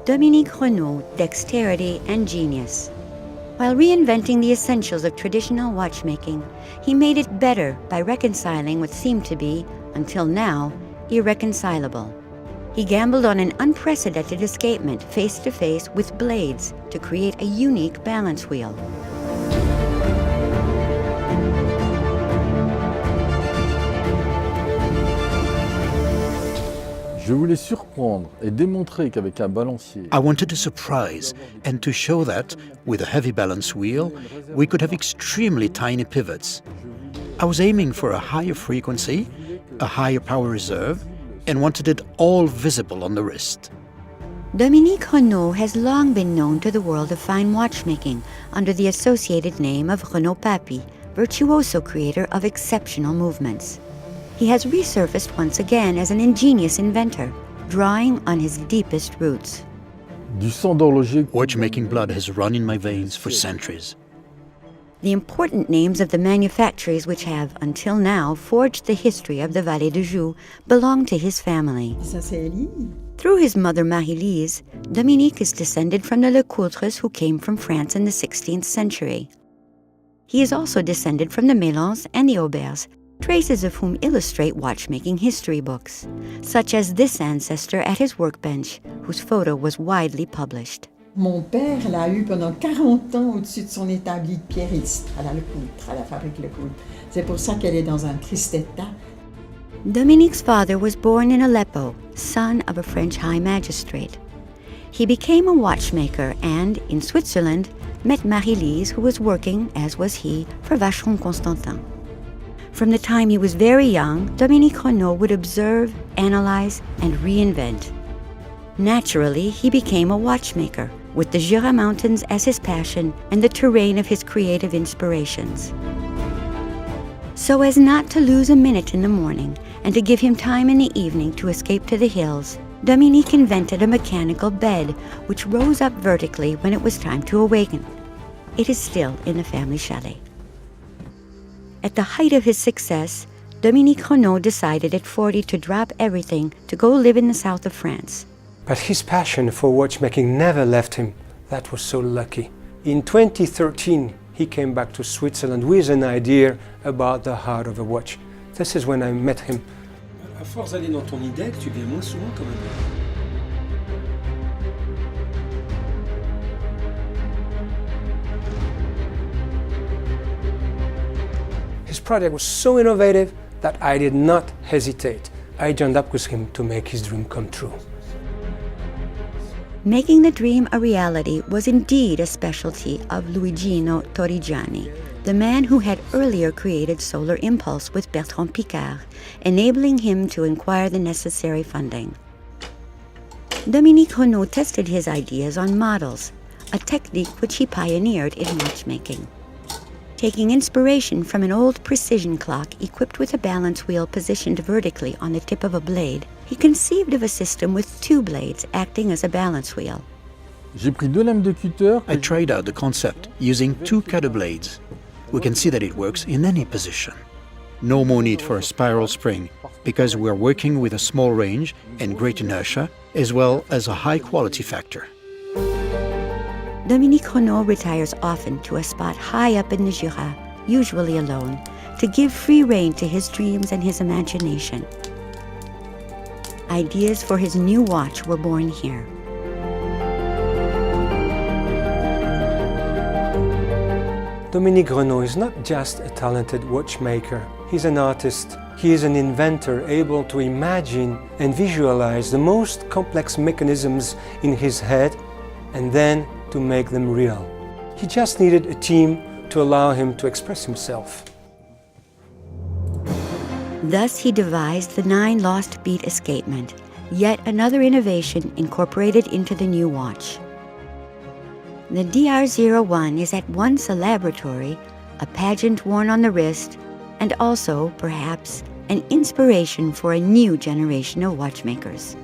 Dominique Renault's dexterity and genius. While reinventing the essentials of traditional watchmaking, he made it better by reconciling what seemed to be, until now, irreconcilable. He gambled on an unprecedented escapement face-to-face with blades to create a unique balance wheel. Je voulais surprendre et démontrer qu'avec un balancier, I wanted to surprise and to show that, with a heavy balance wheel, we could have extremely tiny pivots. I was aiming for a higher frequency, a higher power reserve, and wanted it all visible on the wrist. Dominique Renault has long been known to the world of fine watchmaking under the associated name of Renault Papy, virtuoso creator of exceptional movements. He has resurfaced once again as an ingenious inventor, drawing on his deepest roots. du sang d'horloger. Watchmaking blood has run in my veins for centuries. The important names of the manufactories which have, until now, forged the history of the Vallée de Joux belong to his family. Ça, c'est Ellie. Through his mother Marie-Lise, Dominique is descended from the Lecoultres who came from France in the 16th century. He is also descended from the Mélans and the Ouvertes, traces of whom illustrate watchmaking history books, such as this ancestor at his workbench, whose photo was widely published. Mon père l'a eu pendant 40 ans au-dessus de son établi de pierriste à la Lecoultre, à la fabrique Lecoultre. C'est pour ça qu'elle est dans un triste état. Dominique's father was born in Aleppo, son of a French high magistrate. He became a watchmaker and, in Switzerland, met Marie-Lise, who was working, as was he, for Vacheron Constantin. From the time he was very young, Dominique Renault would observe, analyze, and reinvent. Naturally, he became a watchmaker, with the Jura Mountains as his passion and the terrain of his creative inspirations. So as not to lose a minute in the morning and to give him time in the evening to escape to the hills, Dominique invented a mechanical bed which rose up vertically when it was time to awaken. It is still in the family chalet. At the height of his success, Dominique Renault decided at 40 to drop everything to go live in the south of France. But his passion for watchmaking never left him. That was so lucky. In 2013, he came back to Switzerland with an idea about the heart of a watch. This is when I met him. À force d'aller dans ton idée, tu viens moins souvent quand même. His project was so innovative that I did not hesitate. I joined up with him to make his dream come true. Making the dream a reality was indeed a specialty of Luigino Torrigiani, the man who had earlier created Solar Impulse with Bertrand Piccard, enabling him to acquire the necessary funding. Dominique Renault tested his ideas on models, a technique which he pioneered in watchmaking. Taking inspiration from an old precision clock equipped with a balance wheel positioned vertically on the tip of a blade, he conceived of a system with two blades acting as a balance wheel. J'ai pris deux lames de cutter. I tried out the concept using two cutter blades. We can see that it works in any position. No more need for a spiral spring, because we are working with a small range and great inertia, as well as a high quality factor. Dominique Renault retires often to a spot high up in the Jura, usually alone, to give free rein to his dreams and his imagination. Ideas for his new watch were born here. Dominique Renault is not just a talented watchmaker. He's an artist. He is an inventor able to imagine and visualize the most complex mechanisms in his head and then to make them real. He just needed a team to allow him to express himself. Thus he devised the 9 lost beat escapement, yet another innovation incorporated into the new watch. The DR01 is at once a laboratory, a pageant worn on the wrist, and also, perhaps, an inspiration for a new generation of watchmakers.